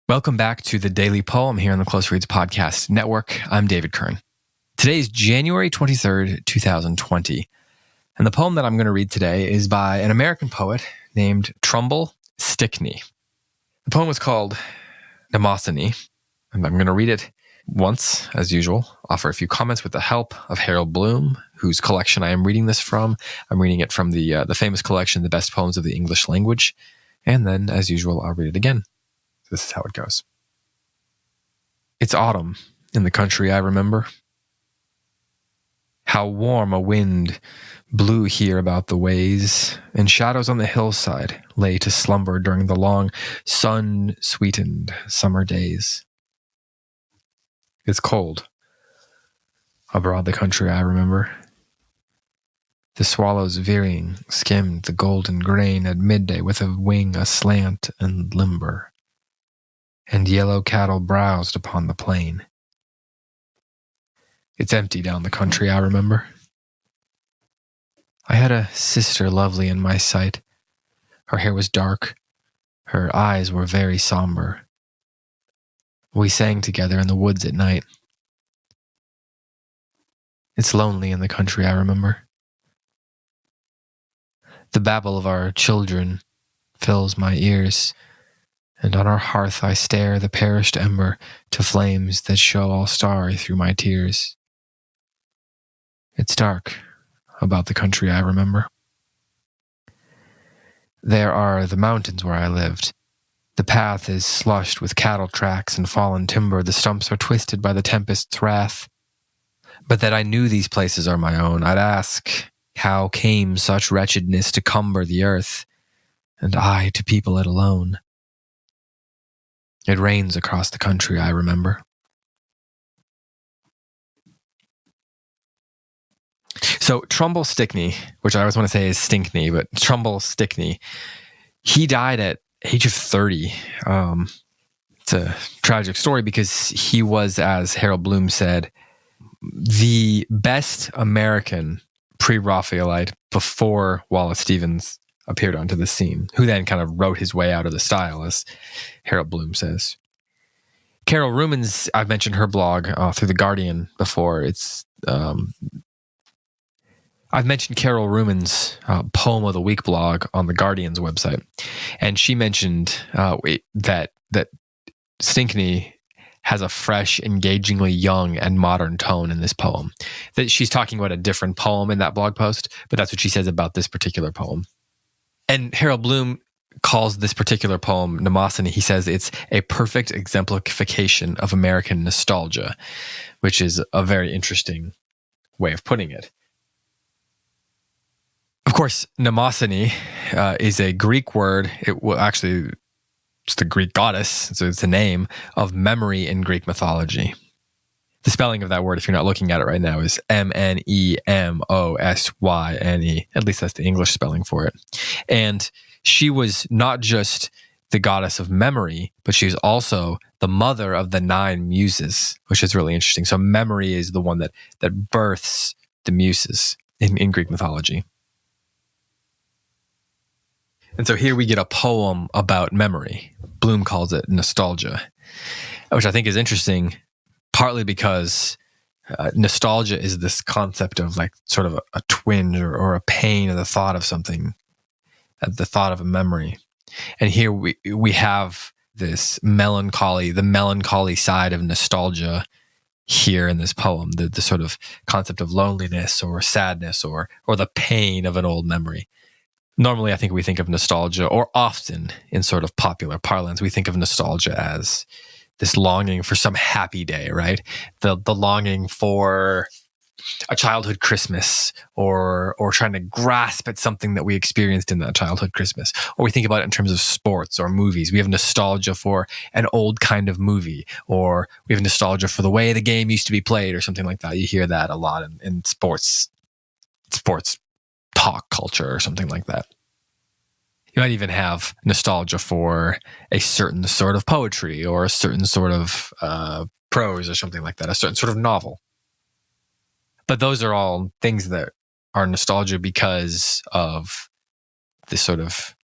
Welcome back to the Daily Poem here on the Close Reads Podcast Network. I'm David Kern. Today is January 23rd, 2020. And the poem that I'm going to read today is by an American poet named Trumbull Stickney. The poem is called Mnemosyne, and I'm going to read it once, as usual, offer a few comments with the help of Harold Bloom, whose collection I am reading this from. I'm reading it from the famous collection, The Best Poems of the English Language. And then, as usual, I'll read it again. This is how it goes. It's autumn in the country I remember. How warm a wind blew here about the ways, and shadows on the hillside lay to slumber during the long, sun-sweetened summer days. It's cold abroad the country I remember. The swallows veering skimmed the golden grain at midday with a wing aslant and limber, and yellow cattle browsed upon the plain. It's empty down the country I remember. I had a sister lovely in my sight. Her hair was dark. Her eyes were very somber. We sang together in the woods at night. It's lonely in the country I remember. The babble of our children fills my ears, and on our hearth I stare the perished ember to flames that show all starry through my tears. It's dark about the country I remember. There are the mountains where I lived. The path is slushed with cattle tracks and fallen timber. The stumps are twisted by the tempest's wrath. But that I knew these places are my own, I'd ask, how came such wretchedness to cumber the earth, and I to people it alone? It rains across the country I remember. So Trumbull Stickney, which I always want to say is Stinkney, but Trumbull Stickney, he died at age of 30. It's a tragic story because he was, as Harold Bloom said, the best American pre-Raphaelite before Wallace Stevens appeared onto the scene, who then kind of wrote his way out of the style, as Harold Bloom says. Carol Ruman's, I've mentioned her blog through The Guardian before. I've mentioned Carol Ruman's Poem of the Week blog on The Guardian's website, and she mentioned that Stickney has a fresh, engagingly young and modern tone in this poem. That she's talking about a different poem in that blog post, but that's what she says about this particular poem. And Harold Bloom calls this particular poem Mnemosyne. He says it's a perfect exemplification of American nostalgia, which is a very interesting way of putting it. Of course, Mnemosyne is a Greek word. It's the Greek goddess, so it's a name of memory in Greek mythology. The spelling of that word, if you're not looking at it right now, is Mnemosyne. At least that's the English spelling for it. And she was not just the goddess of memory, but she was also the mother of the 9 muses, which is really interesting. So memory is the one that births the muses in Greek mythology. And so here we get a poem about memory. Bloom calls it nostalgia, which I think is interesting, partly because nostalgia is this concept of like sort of a twinge or a pain of the thought of something, at the thought of a memory. And here we have this melancholy, the melancholy side of nostalgia here in this poem, the sort of concept of loneliness or sadness or the pain of an old memory. Normally, I think we think of nostalgia, or often in sort of popular parlance, we think of nostalgia as this longing for some happy day, right? The longing for a childhood Christmas, or trying to grasp at something that we experienced in that childhood Christmas. Or we think about it in terms of sports or movies. We have nostalgia for an old kind of movie, or we have nostalgia for the way the game used to be played, or something like that. You hear that a lot in sports talk culture or something like that. You might even have nostalgia for a certain sort of poetry or a certain sort of prose or something like that, a certain sort of novel. But those are all things that are nostalgia because of this sort of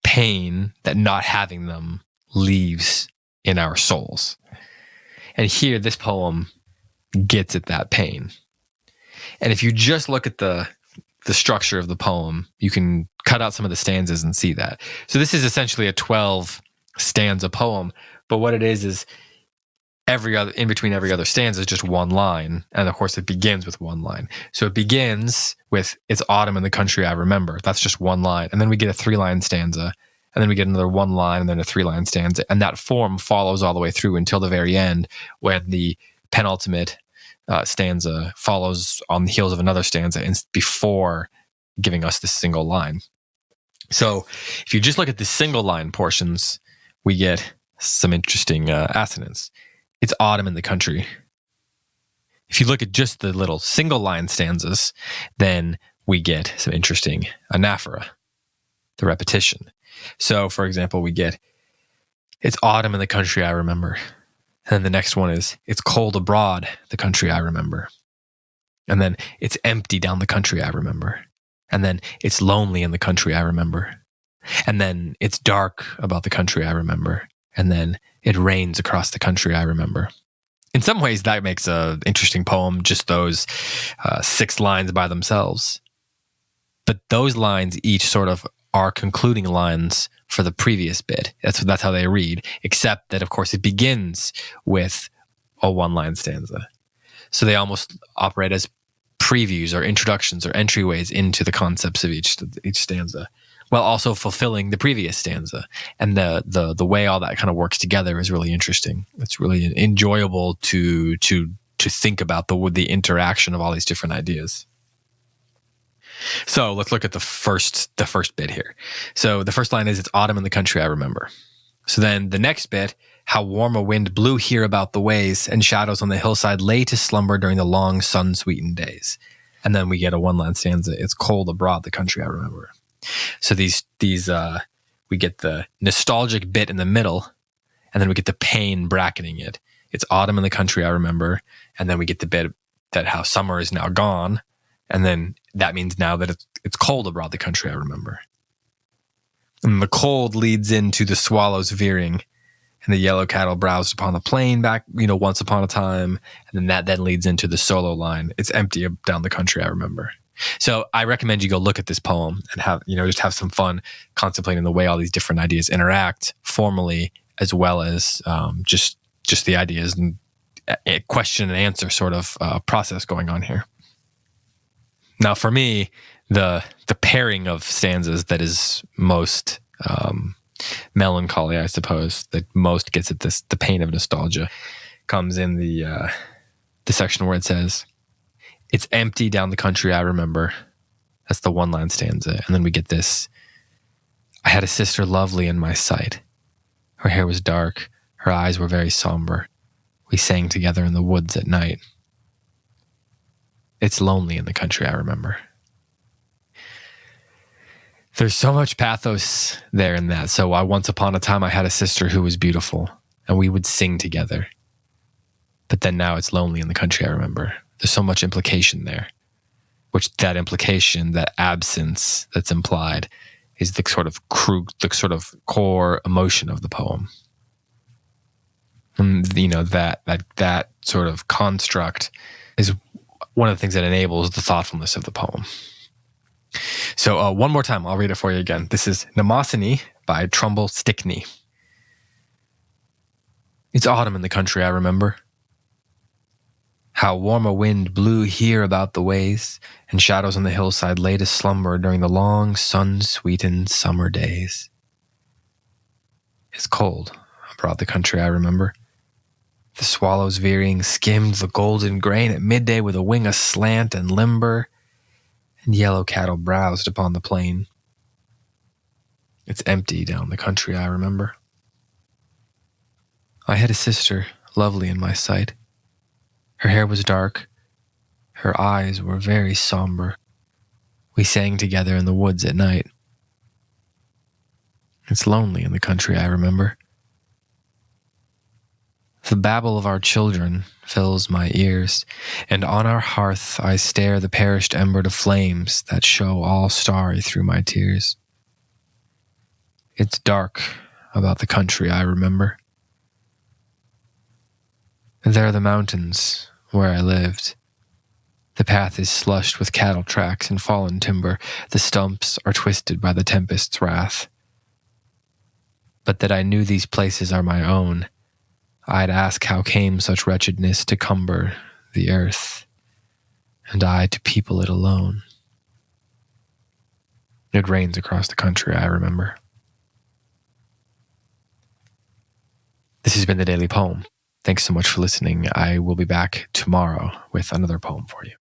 pain that not having them leaves in our souls. And here, this poem gets at that pain. And if you just look at the structure of the poem, you can cut out some of the stanzas and see that. So this is essentially a 12 stanza poem, but what it is in between every other stanza is just one line. And of course it begins with one line. So it begins with, "It's autumn in the country I remember." That's just one line. And then we get a 3-line stanza, and then we get another 1 line and then a 3-line stanza. And that form follows all the way through until the very end, when the penultimate stanza follows on the heels of another stanza before giving us the single line. So if you just look at the single line portions, we get some interesting assonance. "It's autumn in the country." If you look at just the little single line stanzas, then we get some interesting anaphora, the repetition. So for example, we get, "It's autumn in the country I remember." And then the next one is, "It's cold abroad, the country I remember." And then, "It's empty down the country I remember." And then, "It's lonely in the country I remember." And then, "It's dark about the country I remember." And then, "It rains across the country I remember." In some ways, that makes an interesting poem, just those 6 lines by themselves. But those lines each sort of are concluding lines for the previous bit. That's how they read, except that, of course, it begins with a 1-line stanza. So they almost operate as previews or introductions or entryways into the concepts of each stanza, while also fulfilling the previous stanza. And the way all that kind of works together is really interesting. It's really enjoyable to think about the interaction of all these different ideas. So let's look at the first bit here. So the first line is, "It's autumn in the country I remember." So then the next bit, "How warm a wind blew here about the ways, and shadows on the hillside lay to slumber during the long sun-sweetened days." And then we get a 1-line stanza, "It's cold abroad, the country I remember." So these we get the nostalgic bit in the middle, and then we get the pain bracketing it. "It's autumn in the country I remember." And then we get the bit that how summer is now gone. And then that means now that it's cold abroad the country I remember. And the cold leads into the swallows veering and the yellow cattle browsed upon the plain back, once upon a time. And then that then leads into the solo line, "It's empty down the country I remember." So I recommend you go look at this poem and just have some fun contemplating the way all these different ideas interact formally, as well as just the ideas and a question and answer sort of process going on here. Now, for me, the pairing of stanzas that is most melancholy, I suppose, that most gets at the pain of nostalgia, comes in the section where it says, "It's empty down the country I remember." That's the 1-line stanza. And then we get this, "I had a sister lovely in my sight. Her hair was dark, her eyes were very somber. We sang together in the woods at night. It's lonely in the country I remember." There's so much pathos there in that. So once upon a time, I had a sister who was beautiful, and we would sing together. But then now it's lonely in the country I remember. There's so much implication there, which that implication, that absence that's implied, is the sort of core emotion of the poem. And that sort of construct is one of the things that enables the thoughtfulness of the poem. So one more time, I'll read it for you again. This is Mnemosyne by Trumbull Stickney. "It's autumn in the country I remember. How warm a wind blew here about the ways, and shadows on the hillside lay to slumber during the long sun-sweetened summer days. It's cold abroad the country I remember. The swallows veering skimmed the golden grain at midday with a wing aslant and limber, and yellow cattle browsed upon the plain. It's empty down the country I remember. I had a sister lovely in my sight. Her hair was dark, her eyes were very somber. We sang together in the woods at night. It's lonely in the country I remember. The babble of our children fills my ears, and on our hearth I stare the perished ember to flames that show all starry through my tears. It's dark about the country I remember. There are the mountains where I lived. The path is slushed with cattle tracks and fallen timber. The stumps are twisted by the tempest's wrath. But that I knew these places are my own, I'd ask how came such wretchedness to cumber the earth, and I to people it alone. It rains across the country, I remember. This has been the Daily Poem. Thanks so much for listening. I will be back tomorrow with another poem for you.